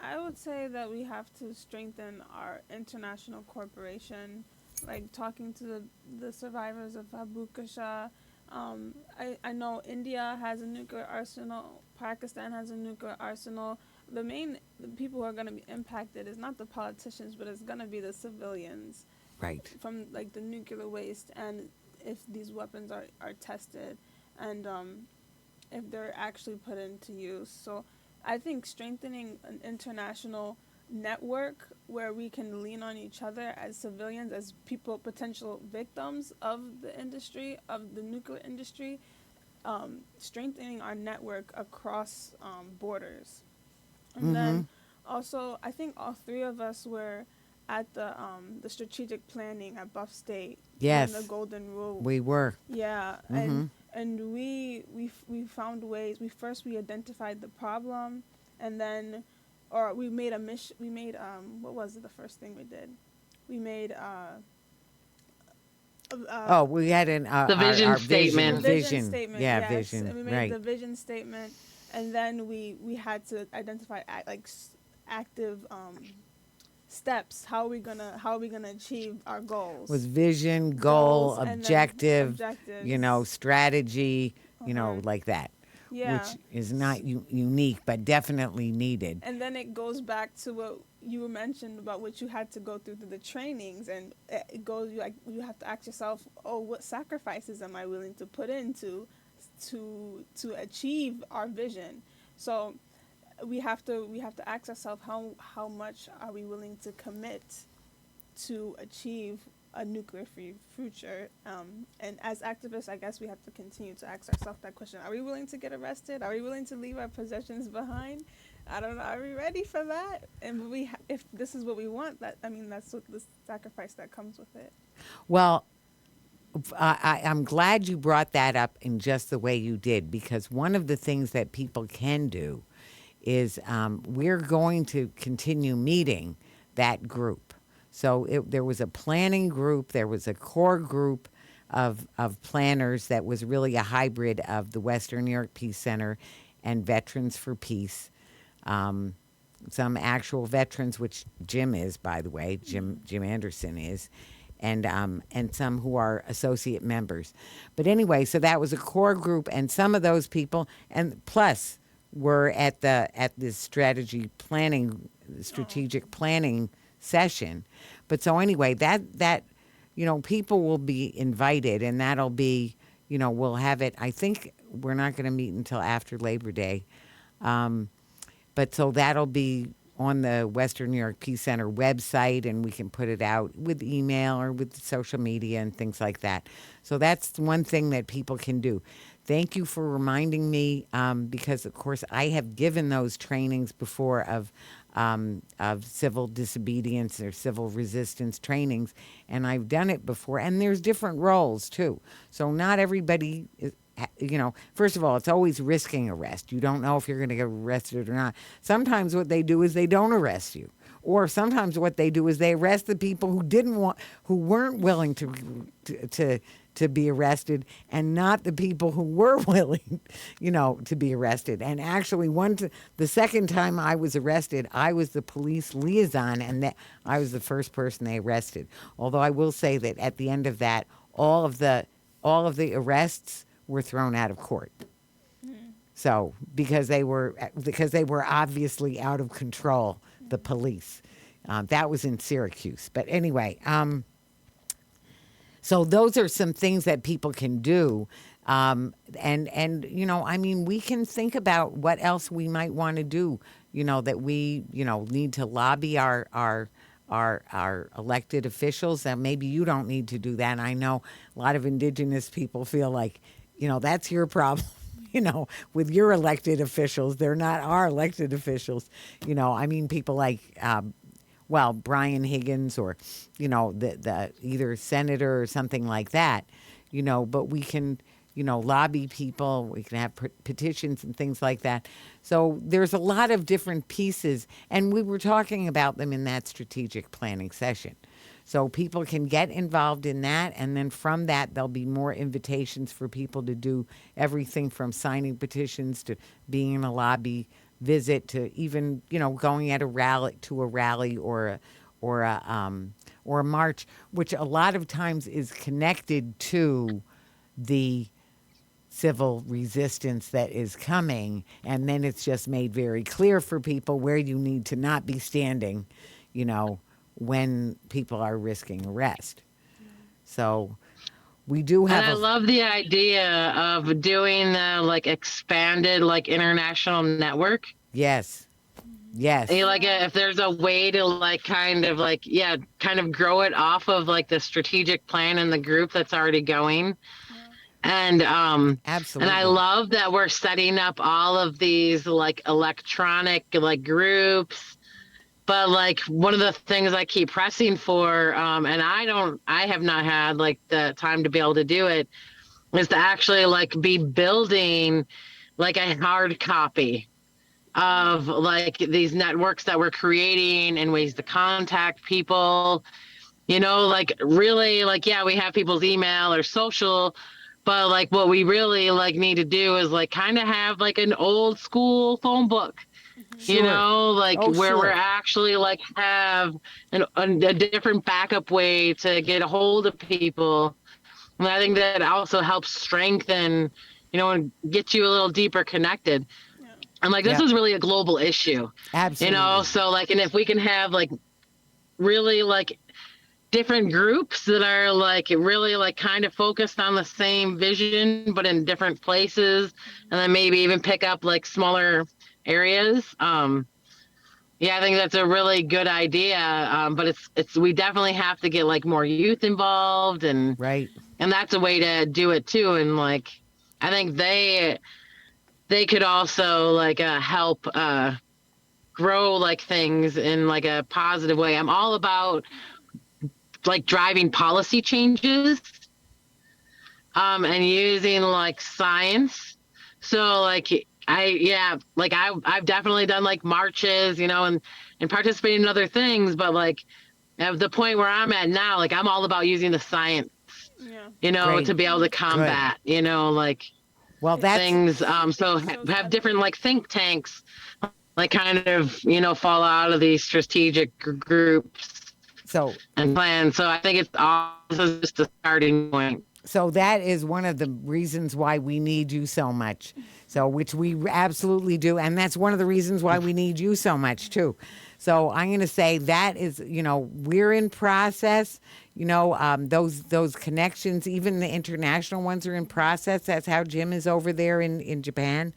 I would say that we have to strengthen our international cooperation, like talking to the survivors of Hibakusha. I know India has a nuclear arsenal. Pakistan has a nuclear arsenal. The people who are going to be impacted is not the politicians, but it's going to be the civilians. Right. From like the nuclear waste, and if these weapons are tested, and if they're actually put into use. So I think strengthening an international network where we can lean on each other as civilians, as people, potential victims of the industry, of the nuclear industry, strengthening our network across borders. And then also, I think all three of us were at the strategic planning at Buff State. Yes. The Golden Rule. We were. Yeah. And we found ways. We identified the problem, and then, or we made a mission. We made what was it? The first thing we did, we made Oh, we had The vision our statement. vision statement. Yeah, Yes, vision. and we made Right. the vision statement, and then we had to identify active steps. How are we gonna achieve our goals? Was vision, goal, And then objective, objectives. strategy, Uh-huh. like that, Yeah. which is not unique, but definitely needed. And then it goes back to what you mentioned about what you had to go through the trainings, and it goes you have to ask yourself, oh, what sacrifices am I willing to put into to achieve our vision? So we have to ask ourselves how much are we willing to commit to achieve a nuclear-free future. And as activists, I guess we have to continue to ask ourselves that question. Are we willing to get arrested? Are we willing to leave our possessions behind? I don't know. Are we ready for that? And if this is what we want, that's what the sacrifice that comes with it. Well, I'm glad you brought that up in just the way you did, because one of the things that people can do is we're going to continue meeting that group. So there was a planning group, there was a core group of planners that was really a hybrid of the Western New York Peace Center and Veterans for Peace. Some actual veterans, which Jim is, by the way, Jim Anderson is, and some who are associate members. But anyway, so that was a core group, and some of those people, and plus were at this strategic planning session. But so anyway, that people will be invited, and that'll be, we'll have it. I think we're not going to meet until after Labor Day. But so that'll be on the Western New York Peace Center website, and we can put it out with email or with social media and things like that. So that's one thing that people can do. Thank you for reminding me, because, of course, I have given those trainings before of civil disobedience or civil resistance trainings, and I've done it before. And there's different roles, too. So not everybody is, first of all, it's always risking arrest. You don't know if you're going to get arrested or not. Sometimes what they do is they don't arrest you. Or sometimes what they do is they arrest the people who weren't willing to be arrested, and not the people who were willing, to be arrested. And actually, the second time I was arrested, I was the police liaison, and I was the first person they arrested. Although I will say that at the end of that, all of the arrests were thrown out of court. So because they were obviously out of control, the police. That was in Syracuse. But anyway, so those are some things that people can do. And we can think about what else we might want to do, that we, need to lobby our elected officials. That maybe you don't need to do that. And I know a lot of Indigenous people feel like, that's your problem. With your elected officials. They're not our elected officials. People like, Brian Higgins or, the either senator or something like that, but we can, lobby people. We can have petitions and things like that. So there's a lot of different pieces, and we were talking about them in that strategic planning session. So people can get involved in that, and then from that, there'll be more invitations for people to do everything from signing petitions to being in a lobby visit to even, going at a rally or a march, which a lot of times is connected to the civil resistance that is coming, and then it's just made very clear for people where you need to not be standing, when people are risking arrest. So we do have. And I love the idea of doing the expanded international network. Yes. Yes. If there's a way to kind of grow it off of the strategic plan and the group that's already going. And absolutely. And I love that we're setting up all of these electronic groups. But one of the things I keep pressing for, and I have not had the time to be able to do it, is to actually be building a hard copy of these networks that we're creating and ways to contact people. like really, like, yeah, we have people's email or social, but like what we really like need to do is like kind of have like an old school phone book, Sure. like Oh, where we're sure. actually like have a different backup way to get a hold of people. And I think that also helps strengthen, and get you a little deeper connected. Yeah. And like, this Yeah. is really a global issue, Absolutely. so like, and if we can have like really like different groups that are like really like kind of focused on the same vision, but in different places, and then maybe even pick up like smaller areas. Yeah, I think that's a really good idea. But we definitely have to get like more youth involved, Right. and that's a way to do it too. And like, I think they could also like help grow like things in like a positive way. I'm all about like driving policy changes, and using like science. So like I've definitely done like marches, and participated in other things, but like at the point where I'm at now, like I'm all about using the science, Yeah. Great. to be able to Good. combat, like Well, It that's things. So shows have different like think tanks, like kind of, fall out of these strategic groups so and plans. So I think it's also just a starting point. so that is one of the reasons why we need you so much. So, which we absolutely do. And that's one of the reasons why we need you so much, too. So, I'm going to say that is, we're in process. Those connections, even the international ones are in process. That's how Jim is over there in Japan.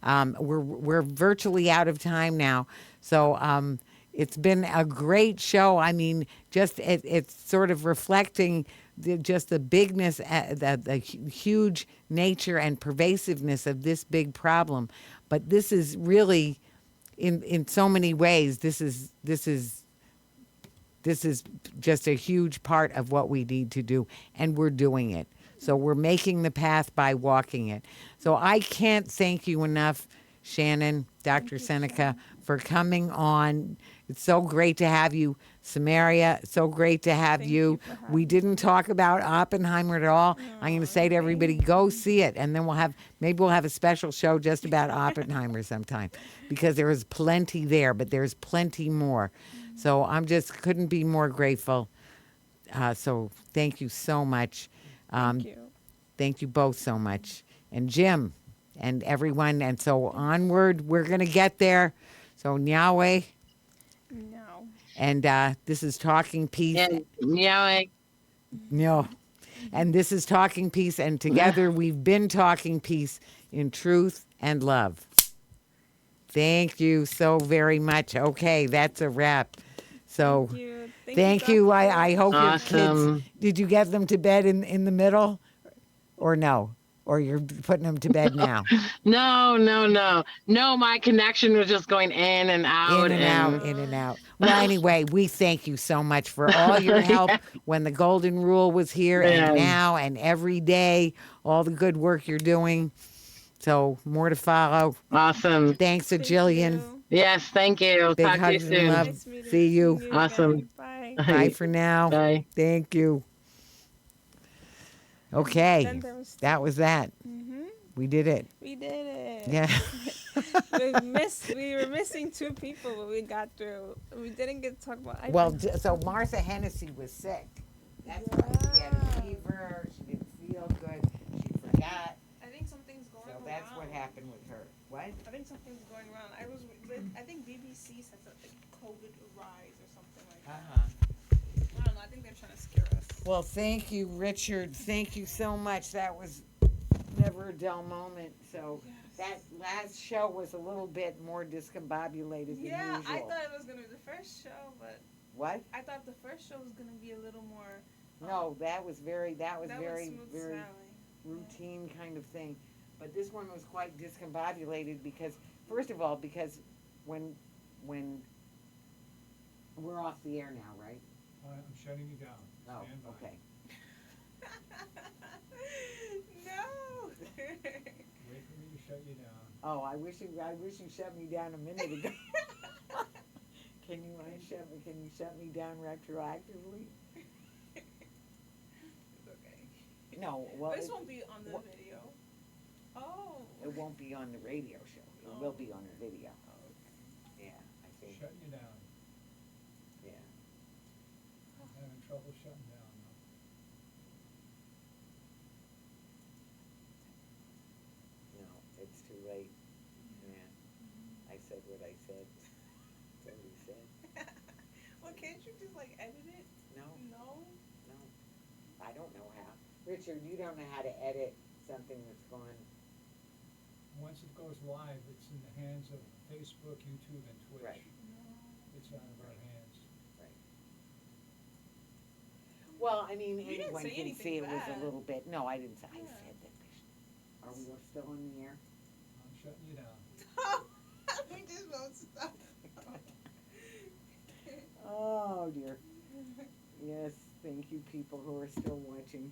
We're virtually out of time now. So, it's been a great show. I mean, just it's sort of reflecting just the bigness, the huge nature and pervasiveness of this big problem. But this is really, in so many ways, this is just a huge part of what we need to do, and we're doing it. So we're making the path by walking it. So I can't thank you enough, Shannon, Dr. Seneca, for coming on. It's so great to have you, Sameria. So great to have Thank you. you for having We didn't talk about Oppenheimer at all. I'm going to say to everybody, go see it, and then maybe we'll have a special show just about Oppenheimer sometime, because there is plenty there, but there's plenty more. So I'm just couldn't be more grateful. So thank you so much. Thank you. Thank you both so much. And Jim and everyone. And so onward, we're going to get there. So Nyahweh. No. And this is Talking Peace. And No. And this is Talking Peace. And together we've been talking peace in truth and love. Thank you so very much. Okay, that's a wrap. So Thank you. thank you. I hope your Awesome. kids, did you get them to bed in the middle or no? Or you're putting them to bed now? No, my connection was just going in and out, In and out, in and out. Well, anyway, we thank you so much for all your help when the Golden Rule was here and Yeah. now and every day, all the good work you're doing. So more to follow. Awesome. Thanks a Thank jillion. you. Yes, thank you. Big Talk to you hugs and soon. love. Nice meeting See you. you Awesome. again. Bye. Bye for now. Bye. Thank you. Okay, Then there was that was that. We did it. We did it. Yeah. We were missing two people, but we got through. We didn't get to talk about. Well, so Martha Hennessy was sick. That's why she had a fever. She didn't feel good. She forgot. I think something's going So that's what happened with her. What? I think something's going wrong. I think BBC said something COVID rise or something like that. I don't know. I think they're trying to scare us. Well, thank you, Richard. Thank you so much. That was never a dull moment. So that last show was a little bit more discombobulated than Yeah, usual. I thought it was gonna be the first show, but What? I thought the first show was gonna be a little more. No, that was very smooth very sailing. routine kind of thing. But this one was quite discombobulated because, first of all, because when we're off the air now, right? I'm shutting you down. Oh, Stand by. okay. No. Wait for me to shut you down. Oh, I wish you shut me down a minute ago. Can you shut me down retroactively? No, well, This won't be on the what- video. Oh. it won't be on the radio show. It will be on the video. Oh, okay. Yeah, I think. Shutting you down. Yeah. I'm having trouble shutting down now. No, it's too late. Yeah. I said what I said. That's what he said. Well, can't you just like edit it? No, No. no. I don't know how. Richard, you don't know how to edit something that's gone. Once it goes live, it's in the hands of Facebook, YouTube, and Twitch. Right. It's out of our hands. Right. Well, I mean, You didn't anyone say can anything see it was bad. a little bit. No, I didn't say. I Yeah. said that. Are we still in the air? I'm shutting you down. We just won't stop. Oh dear. Yes, thank you, people who are still watching.